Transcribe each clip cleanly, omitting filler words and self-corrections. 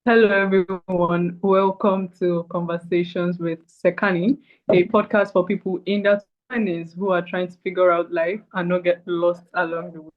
Hello, everyone. Welcome to Conversations with Sekani, a podcast for people in their 20s who are trying to figure out life and not get lost along the way.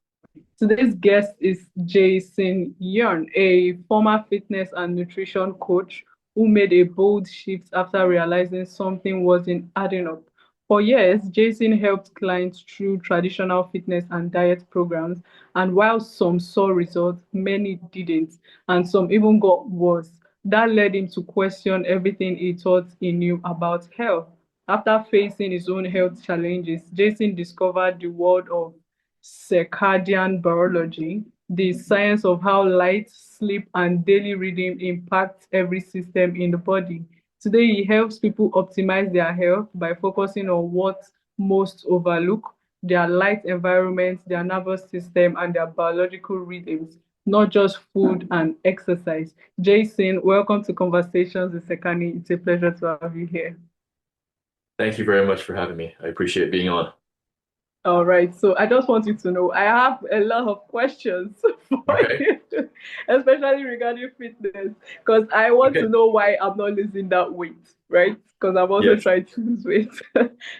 Today's guest is Jason Yearn, a former fitness and nutrition coach who made a bold shift after realizing something wasn't adding up. For years, Jason helped clients through traditional fitness and diet programs, and while some saw results, many didn't, and some even got worse. That led him to question everything he thought he knew about health. After facing his own health challenges, Jason discovered the world of circadian biology, the science of how light, sleep, and daily rhythm impact every system in the body. Today, he helps people optimize their health by focusing on what most overlook: their light environment, their nervous system, and their biological rhythms, not just food and exercise. Jason, welcome to Conversations with Sekani. It's a pleasure to have you here. Thank you very much for having me. I appreciate being on. All right, so I just want you to know I have a lot of questions for Okay. you, especially regarding fitness, because I want to Okay. know why I'm not losing that weight, right? Because I'm also Yes. trying to lose weight.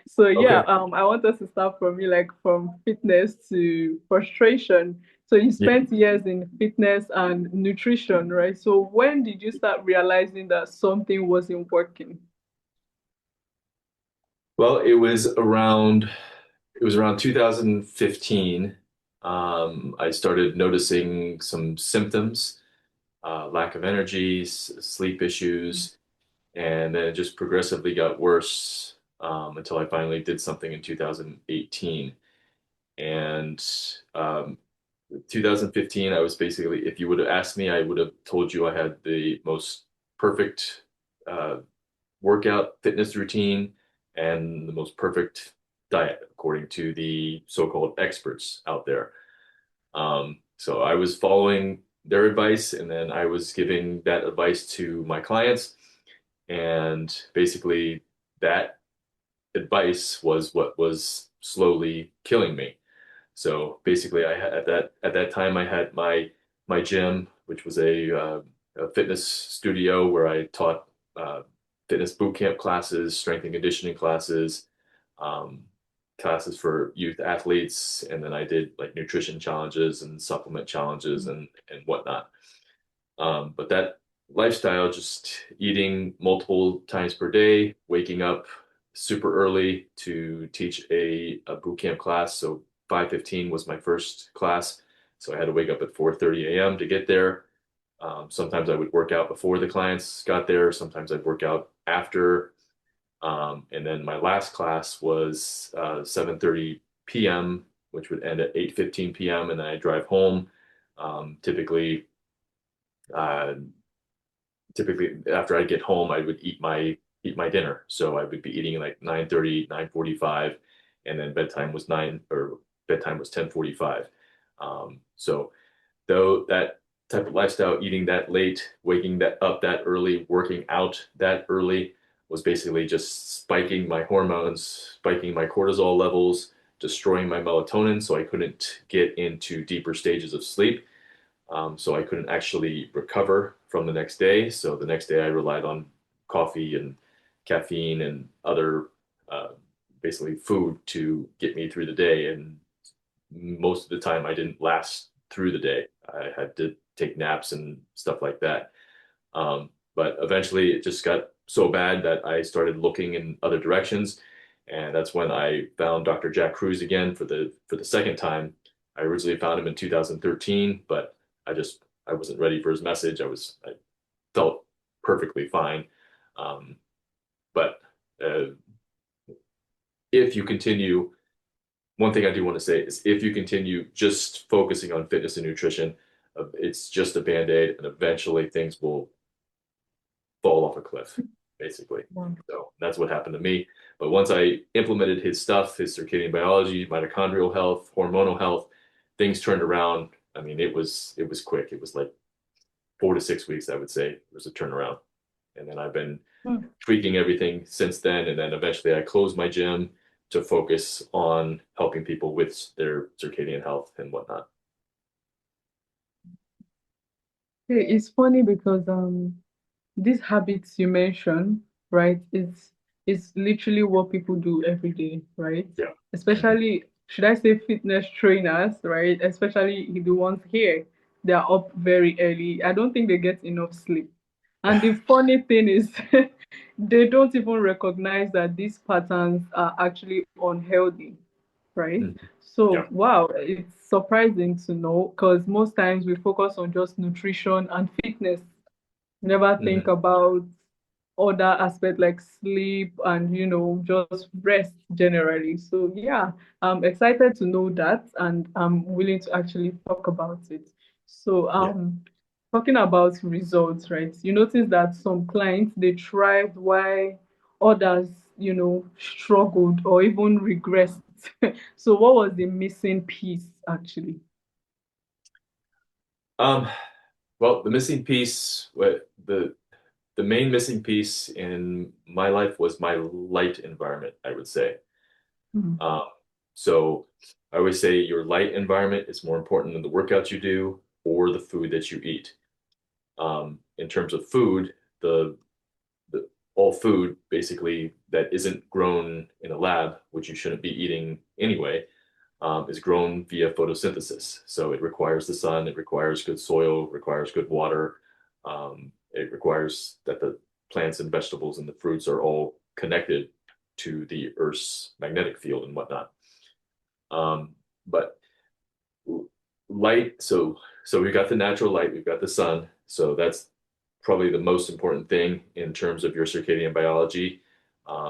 So yeah, Okay. I want us to start from you, like from fitness to frustration. So you Yeah. spent years in fitness and nutrition, right? So when did you start realizing that something wasn't working? Well, it was around 2015. I started noticing some symptoms, lack of energy, sleep issues, and then it just progressively got worse until I finally did something in 2018. And 2015, I was basically, if you would have asked me, I would have told you I had the most perfect uh, workout fitness routine and the most perfect diet, according to the so-called experts out there. So I was following their advice, and then I was giving that advice to my clients. And basically, that advice was what was slowly killing me. So basically, I had at that time I had my gym, which was a fitness studio where I taught fitness boot camp classes, strength and conditioning classes, um, classes for youth athletes, and then I did like nutrition challenges and supplement challenges and whatnot. But that lifestyle, just eating multiple times per day, waking up super early to teach a boot camp class. So 5:15 was my first class. So I had to wake up at 4:30 a.m. to get there. Sometimes I would work out before the clients got there. Sometimes I'd work out after. And then my last class was 7:30 p.m., which would end at 8:15 p.m. And then I drive home. Typically, uh, typically after I get home, I would eat my dinner. So I would be eating like 9:30, 9:45, and then bedtime was 10:45. So though that type of lifestyle, eating that late, waking that up that early, working out that early was basically just spiking my hormones, spiking my cortisol levels, destroying my melatonin, so I couldn't get into deeper stages of sleep. So I couldn't actually recover from the next day. So the next day I relied on coffee and caffeine and other uh, basically food to get me through the day. And most of the time I didn't last through the day. I had to take naps and stuff like that. But eventually it just got so bad that I started looking in other directions. And that's when I found Dr. Jack Kruse again for the second time. I originally found him in 2013, but I wasn't ready for his message. I felt perfectly fine. Um, but uh, if you continue, one thing I do want to say is if you continue just focusing on fitness and nutrition, it's just a band-aid, and eventually things will fall off a cliff, basically. So that's what happened to me. But once I implemented his stuff, his circadian biology, mitochondrial health, hormonal health, things turned around. I mean, it was quick. It was like 4 to 6 weeks, I would say, was a turnaround. And then I've been Mm. tweaking everything since then. And then eventually I closed my gym to focus on helping people with their circadian health and whatnot. It's funny because these habits you mentioned, right? It's literally what people do every day, right? Yeah. Mhm. Especially, should I say fitness trainers, right? Especially the ones here, they are up very early. I don't think they get enough sleep. And the funny thing is, they don't even recognize that these patterns are actually unhealthy, right? Mhm. So, Yeah. wow, it's surprising to know because most times we focus on just nutrition and fitness. We never think Mhm. about other aspects like sleep and, just rest generally. So, yeah, I'm excited to know that and I'm willing to actually talk about it. So, Yeah. talking about results, right? You notice that some clients they thrived while others, struggled or even regressed. So what was the missing piece actually? Um, well, the missing piece, what the main missing piece in my life was my light environment, I would say. Hmm. Um, so I always say your light environment is more important than the workouts you do or the food that you eat. In terms of food, the, the all food basically that isn't grown in a lab, which you shouldn't be eating anyway, is grown via photosynthesis. So it requires the sun, it requires good soil, requires good water. It requires that the plants and vegetables and the fruits are all connected to the Earth's magnetic field and whatnot. Um, but light, so we've got the natural light, we've got the sun. So that's probably the most important thing in terms of your circadian biology,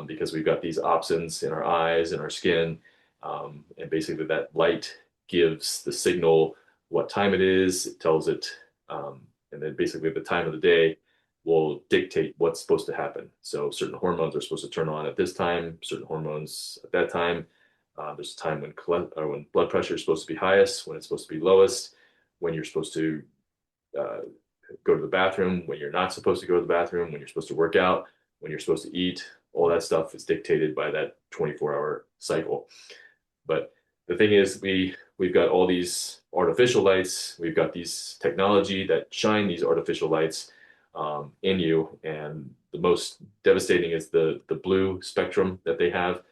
because we've got these opsins in our eyes and our skin, and basically that light gives the signal what time it is. It tells it, and then basically the time of the day will dictate what's supposed to happen. So certain hormones are supposed to turn on at this time, certain hormones at that time. There's a time when blood pressure is supposed to be highest, when it's supposed to be lowest, when you're supposed to uh, go to the bathroom, when you're not supposed to go to the bathroom, when you're supposed to work out, when you're supposed to eat. All that stuff is dictated by that 24-hour cycle. But the thing is, we've got all these artificial lights. We've got these technology that shine these artificial lights in you, and the most devastating is the blue spectrum that they have,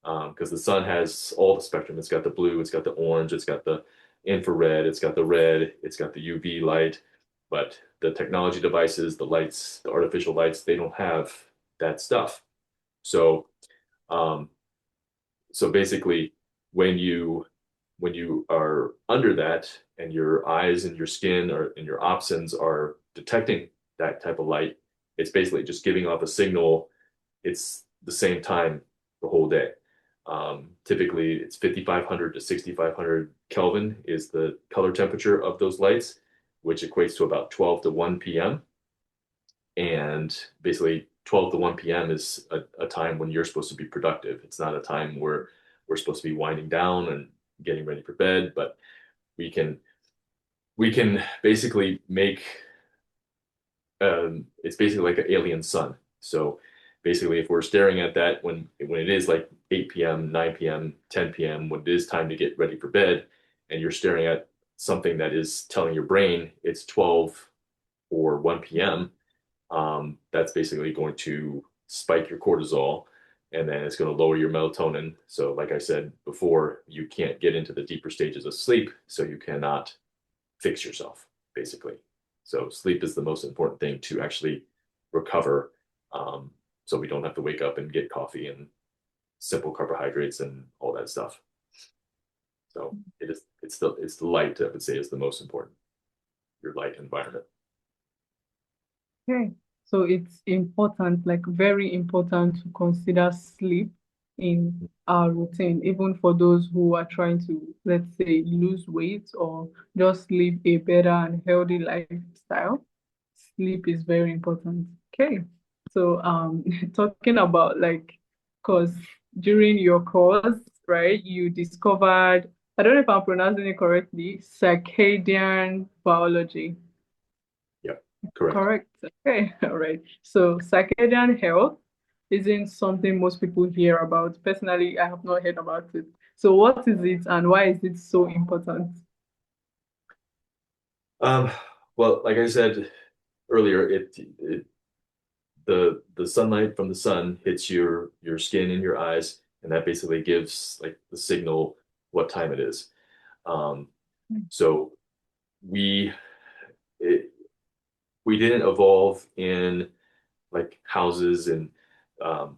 because the sun has all the spectrum. It's got the blue, it's got the orange, it's got the infrared, it's got the red, it's got the UV light. But the technology devices, the lights, the artificial lights, they don't have that stuff. So, um, so basically, when you are under that, and your eyes and your skin or and your opsins are detecting that type of light, it's basically just giving off a signal. It's the same time the whole day. Typically, it's 5,500 to 6,500 Kelvin is the color temperature of those lights, which equates to about 12 to 1 p.m. And basically, 12 to 1 p.m. is a time when you're supposed to be productive. It's not a time where we're supposed to be winding down and getting ready for bed, but we can we can basically make, it's basically like an alien sun. So basically, if we're staring at that when it is like 8 p.m., 9 p.m., 10 p.m., when it is time to get ready for bed, and you're staring at something that is telling your brain it's 12 or 1 p.m., that's basically going to spike your cortisol, and then it's going to lower your melatonin. So, like I said before, you can't get into the deeper stages of sleep, so you cannot fix yourself, basically. So sleep is the most important thing to actually recover. So we don't have to wake up and get coffee and simple carbohydrates and all that stuff. So it's the light, I would say, is the most important. Your light environment. Okay. So it's important, like very important to consider sleep in our routine, even for those who are trying to, let's say, lose weight or just live a better and healthy lifestyle. Sleep is very important. Okay. So talking about like, because during your course, right, you discovered, I don't know if I'm pronouncing it correctly, circadian biology. Yeah, correct. Correct. Okay. All right. So circadian health isn't something most people hear about. Personally, I have not heard about it. So what is it and why is it so important? Um, Well, like I said earlier, the sunlight from the sun hits your skin and your eyes, and that basically gives like the signal what time it is. Um, so we it, we didn't evolve in like houses and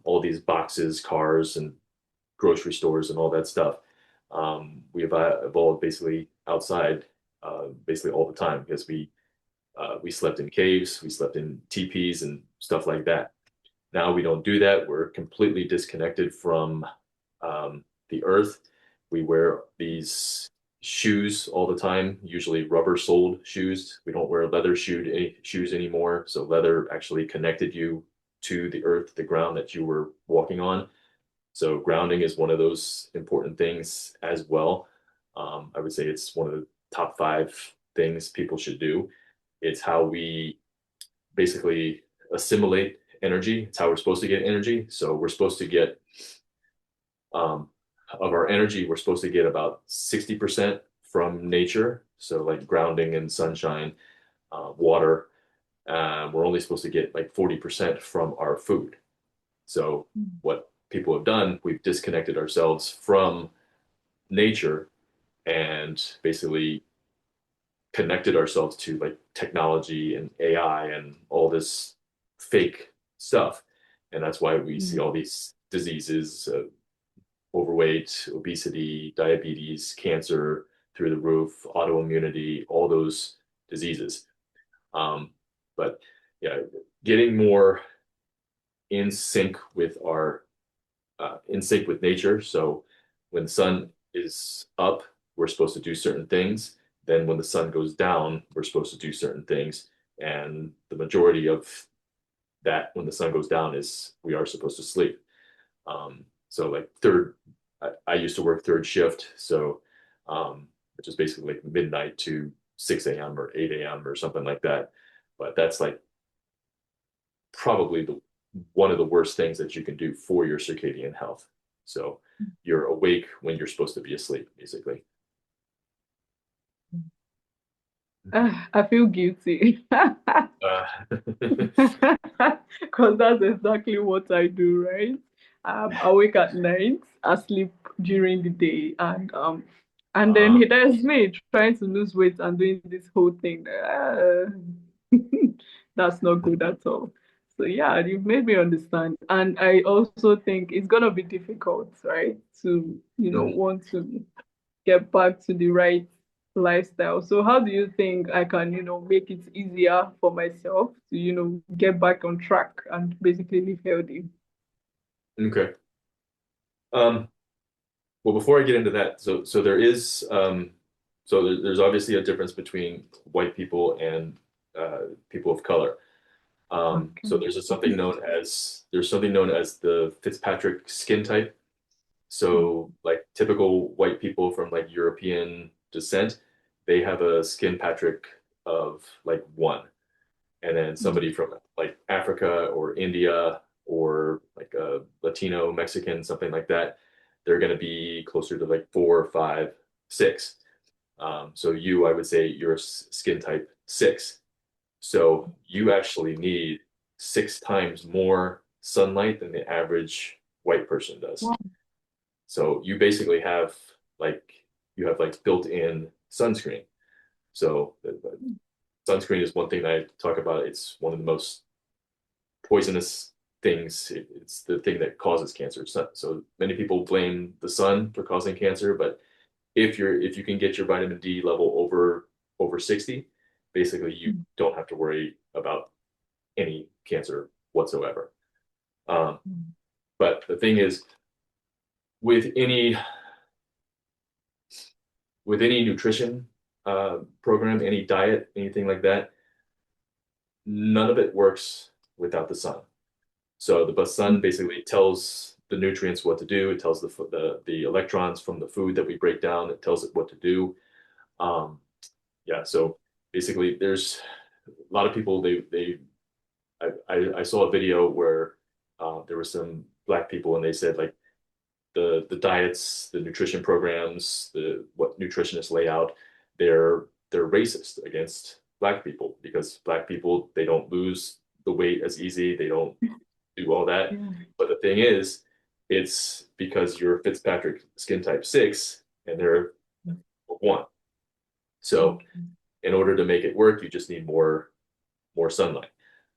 all these boxes, cars, and grocery stores and all that stuff. We have evolved basically outside, basically all the time because we slept in caves, we slept in teepees and stuff like that. Now we don't do that. We're completely disconnected from the earth. We wear these shoes all the time, usually rubber soled shoes. We don't wear shoes anymore. So leather actually connected you to the earth, the ground that you were walking on. So grounding is one of those important things as well. I would say it's one of the top five things people should do. It's how we basically assimilate energy. It's how we're supposed to get energy. So we're supposed to get um, of our energy, we're supposed to get about 60% from nature. So like grounding and sunshine, water. We're only supposed to get like 40% from our food. So what people have done, we've disconnected ourselves from nature and basically connected ourselves to like technology and AI and all this fake stuff. And that's why we see all these diseases, overweight, obesity, diabetes, cancer through the roof, autoimmunity, all those diseases. Um, but yeah, getting more in sync with our in sync with nature. So when the sun is up, we're supposed to do certain things. Then when the sun goes down, we're supposed to do certain things. And the majority of that when the sun goes down is we are supposed to sleep. So like I used to work third shift. So, which is basically like midnight to 6 a.m. or 8 a.m. or something like that. But that's like probably the one of the worst things that you can do for your circadian health. So you're awake when you're supposed to be asleep, basically. I feel guilty. Uh, Because that's exactly what I do, right? I'm awake at night, asleep during the day, and then uh, there's me trying to lose weight and doing this whole thing. That's not good at all. So yeah, you've made me understand, and I also think it's gonna be difficult, right? To want to get back to the right lifestyle. So how do you think I can, make it easier for myself to, get back on track and basically live healthy? okay. Um, well, before I get into that, so there is there's obviously a difference between white people and people of color. So Okay. there's something known as the Fitzpatrick skin type. So like typical white people from like European descent, they have a skin Patrick of like one. And then somebody from like Africa or India or like a Latino, Mexican, something like that, they're going to be closer to like 4, 5, 6. So I would say you're skin type 6. So you actually need 6 times more sunlight than the average white person does. Wow. So you basically have like built-in sunscreen. So the sunscreen is one thing that I talk about. It's one of the most poisonous things. It's the thing that causes cancer. So many people blame the sun for causing cancer, but if you can get your vitamin D level over 60, basically you don't have to worry about any cancer whatsoever. Um, but the thing is, with any nutrition program, any diet, anything like that, none of it works without the sun. So the sun basically tells the nutrients what to do. It tells the electrons from the food that we break down. It tells it what to do. Um, yeah. So basically, there's a lot of people. I saw a video where there were some black people, and they said like the diets, the nutrition programs, the what nutritionists lay out, they're racist against black people, because black people, they don't lose the weight as easy. They don't do all that. Yeah. But the thing is, it's because you're Fitzpatrick skin type 6 and they're 1. So Okay. in order to make it work, you just need more sunlight.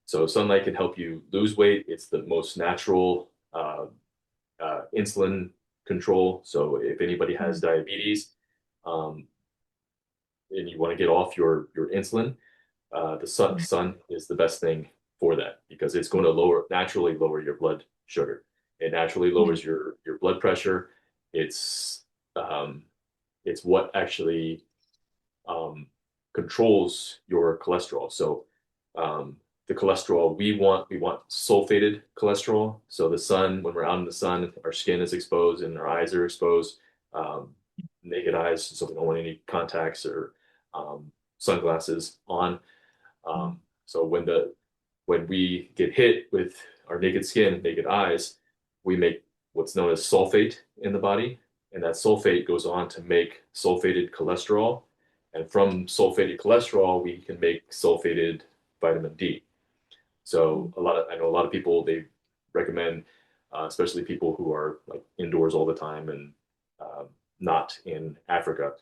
So sunlight can help you lose weight. It's the most natural insulin control. So if anybody has diabetes, um, and you want to get off your insulin, the sun is the best thing for that, because it's going to naturally lower your blood sugar. It naturally Yeah. lowers your blood pressure. It's um, it's what actually um, controls your cholesterol. So the cholesterol we want sulfated cholesterol. So the sun, when we're out in the sun, our skin is exposed and our eyes are exposed, um, naked eyes. So we don't want any contacts or sunglasses on. So when we get hit with our naked skin and naked eyes, we make what's known as sulfate in the body, and that sulfate goes on to make sulfated cholesterol. And from sulfated cholesterol, we can make sulfated vitamin D. So I know a lot of people, they recommend, especially people who are like indoors all the time and not in Africa,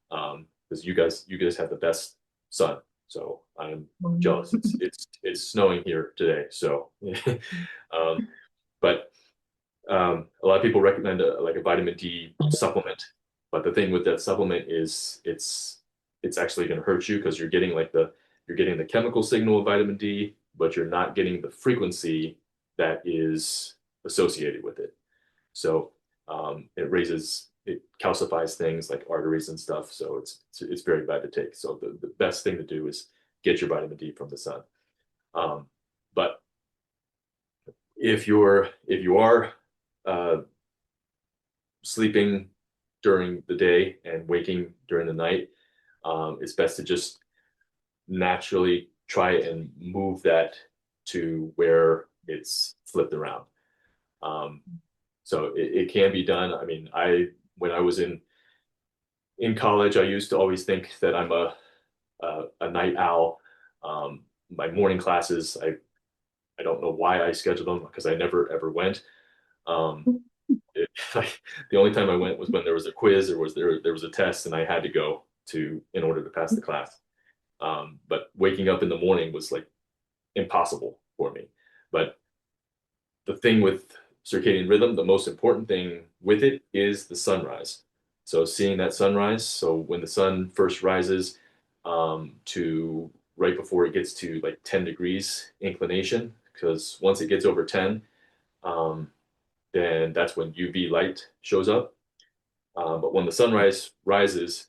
because you guys have the best sun. So I'm jealous. It's snowing here today. So, um, but a lot of people recommend like a vitamin D supplement. But the thing with that supplement is it's actually going to hurt you, because you're getting the chemical signal of vitamin D, but you're not getting the frequency that is associated with it. So it calcifies things like arteries and stuff. So it's very bad to take. So the best thing to do is get your vitamin D from the sun. Um, but if you are uh, sleeping during the day and waking during the night, it's best to just naturally try and move that to where it's flipped around. Um, so it can be done. I mean, when I was in college, I used to always think that I'm a night owl. My morning classes, I don't know why I scheduled them, because I never ever went. Um, like, the only time I went was when there was a quiz or there was a test and I had to go to in order to pass the class. But waking up in the morning was like impossible for me. But the thing with circadian rhythm, the most important thing with it is the sunrise. So seeing that sunrise, so when the sun first rises, to right before it gets to like 10 degrees inclination, because once it gets over 10, um, then that's when UV light shows up. But when the sunrise rises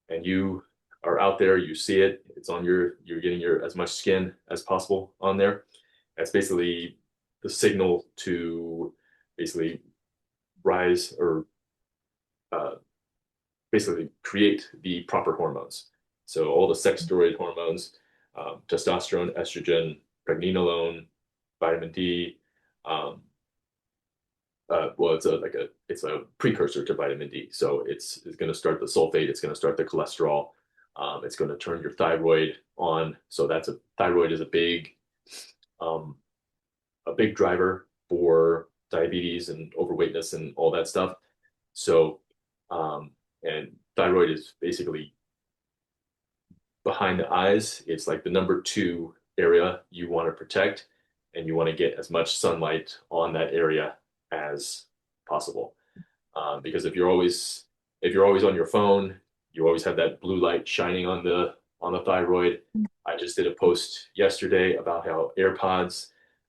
and you are out there, you see it, you're getting your as much skin as possible on there. That's basically the signal to basically rise or uh, basically create the proper hormones. So all the sex steroid hormones, testosterone, estrogen, pregnenolone, vitamin D. Um, well, it's a precursor to vitamin D. So it's going to start the sulfate. It's going to start the cholesterol. It's going to turn your thyroid on. So thyroid is um, a big driver for diabetes and overweightness and all that stuff. So, and thyroid is basically behind the eyes. It's like the number 2 area you want to protect, and you want to get as much sunlight on that area as possible. Because if you're always on your phone, you always have that blue light shining on the thyroid. I just did a post yesterday about how AirPods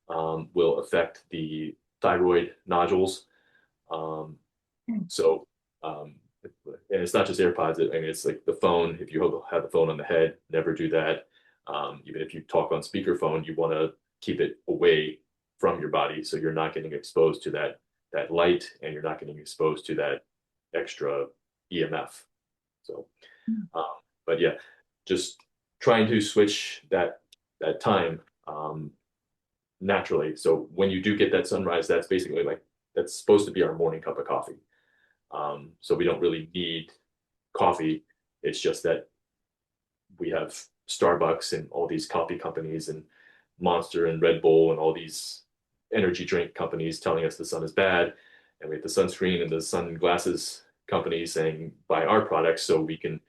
will affect the thyroid nodules. Um, so, and it's not just AirPods. I mean, it's like the phone. If you have the phone on the head, never do that. Even if you talk on speakerphone, you want to keep it away from your body, so you're not getting exposed to that light, and you're not getting exposed to that extra EMF. So, um, but yeah, just trying to switch that time naturally. So when you do get that sunrise, that's basically like that's supposed to be our morning cup of coffee. So we don't really need coffee. It's just that we have Starbucks and all these coffee companies and Monster and Red Bull and all these energy drink companies telling us the sun is bad, and we have the sunscreen and the sunglasses companies saying buy our products so we can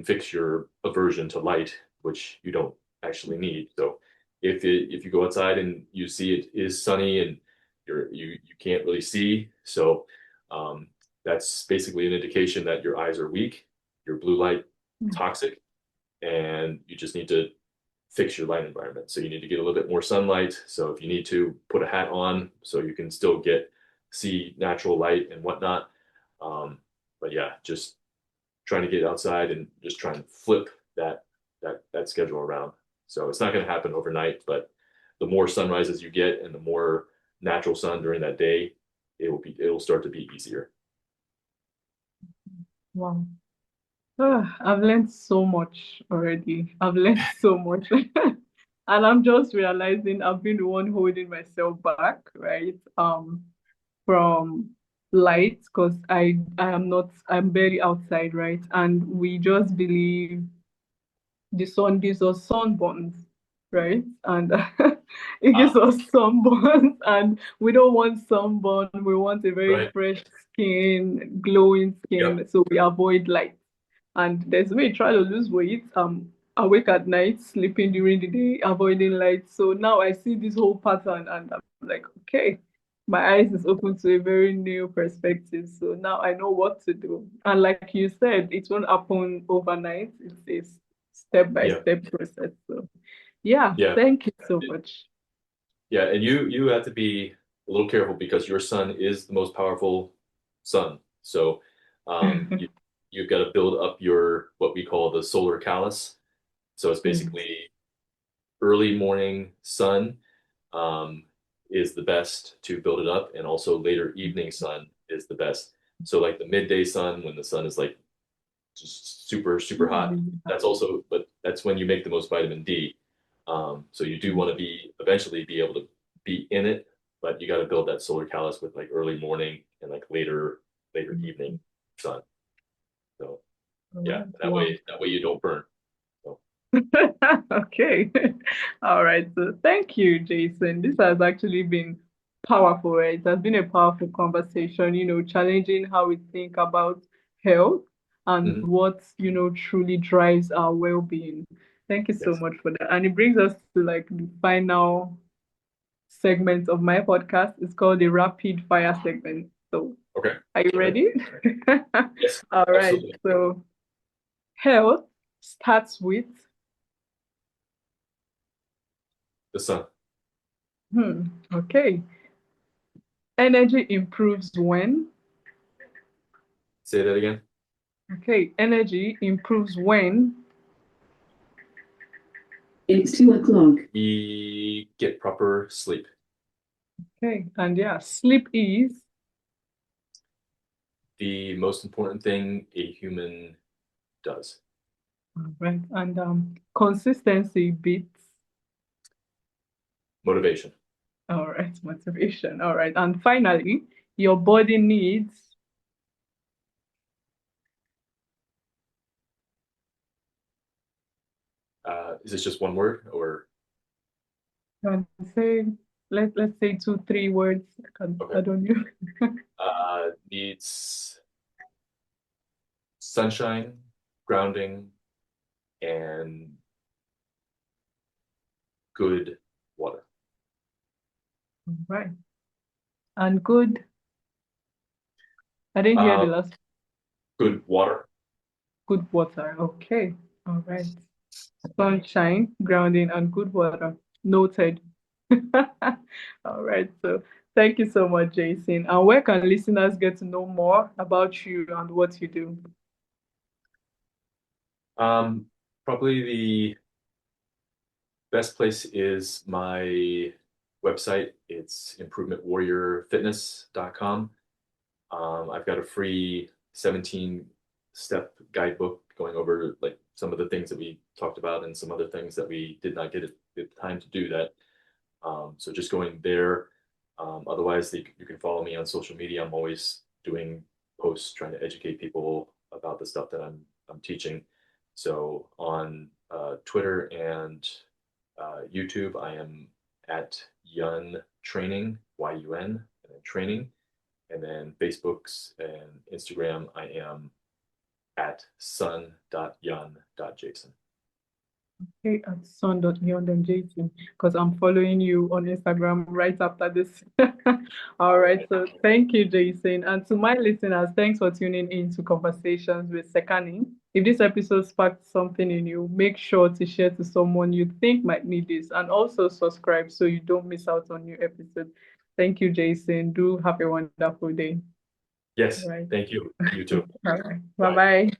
fix your aversion to light, which you don't actually need. So if you go outside and you see it is sunny and you can't really see, so that's basically an indication that your eyes are weak, your blue light toxic, and you just need to fix your light environment. So you need to get a little bit more sunlight. So if you need to put a hat on so you can still see natural light and whatnot. But yeah, just trying to get outside and just trying to flip that schedule around. So it's not going to happen overnight, but the more sunrises you get and the more natural sun during that day, it'll start to be easier. Wow. I've learned so much already. I've learned so much. And I'm just realizing I've been the one holding myself back, right? From light, because I'm barely outside, right? And we just believe the sun gives us sunburns, right? And it gives us sunburns, and we don't want sunburn. We want a very Right. fresh skin, glowing skin, Yep. so we avoid light. And there's me try to lose weight. Awake at night, sleeping during the day, avoiding light. So now I see this whole pattern, and I'm like, okay, my eyes is open to a very new perspective. So now I know what to do. And like you said, it won't happen overnight. It's a step by Yeah. step process. So yeah, Yeah. thank you so much. Yeah. And you have to be a little careful because your sun is the most powerful sun. So you've got to build up your what we call the solar callus. So it's basically early morning sun um, is the best to build it up, and also later evening sun is the best. So like the midday sun, when the sun is like just super super hot, but that's when you make the most vitamin D. So you do want to eventually be able to be in it, but you got to build that solar callus with like early morning and like later evening sun. So yeah, Wow. that way you don't burn. So, Okay. All right. So thank you, Jason. This has actually been powerful, right? It has been a powerful conversation, challenging how we think about health and mhm, what, truly drives our well-being. Thank you so yes. much for that. And it brings us to like the final segment of my podcast. It's called the rapid fire segment. So Okay. are you All right. ready? Yes, All right. absolutely. So health starts with The sun. okay. Energy improves when? Say that again. Okay, energy improves when? It's 2 o'clock. We get proper sleep. Okay, and yeah, sleep is The most important thing a human does. right, and consistency beats. Motivation. All right, motivation. All right, and finally, your body needs. Is this just one word or Can say let's say 2 3 words. I okay? don't know. Needs sunshine, grounding, and good water. Right, and good. I didn't hear the Uh, last. Good water. Good water. Okay. All right. Sunshine, grounding, and good water. Noted. All right. So thank you so much, Jason. And where can listeners get to know more about you and what you do? Um, Probably the best place is my website. It's improvementwarriorfitness.com. I've got a free 17-step guidebook going over like some of the things that we talked about and some other things that we did not get the time to do that. So just going there. Otherwise, you can follow me on social media. I'm always doing posts trying to educate people about the stuff that I'm teaching. So on Twitter and YouTube, I am at Yun Training, YUN, and then training. And then Facebook's and Instagram, I am at sun.yun.jason. Okay, at son.neon.jason, because I'm following you on Instagram right after this. All right, so thank you, Jason. And to my listeners, thanks for tuning in to Conversations with Sekani. If this episode sparked something in you, make sure to share to someone you think might need this, and also subscribe so you don't miss out on new episodes. Thank you, Jason. Do have a wonderful day. Yes, All right. thank you. You too. All right. Bye. Bye-bye.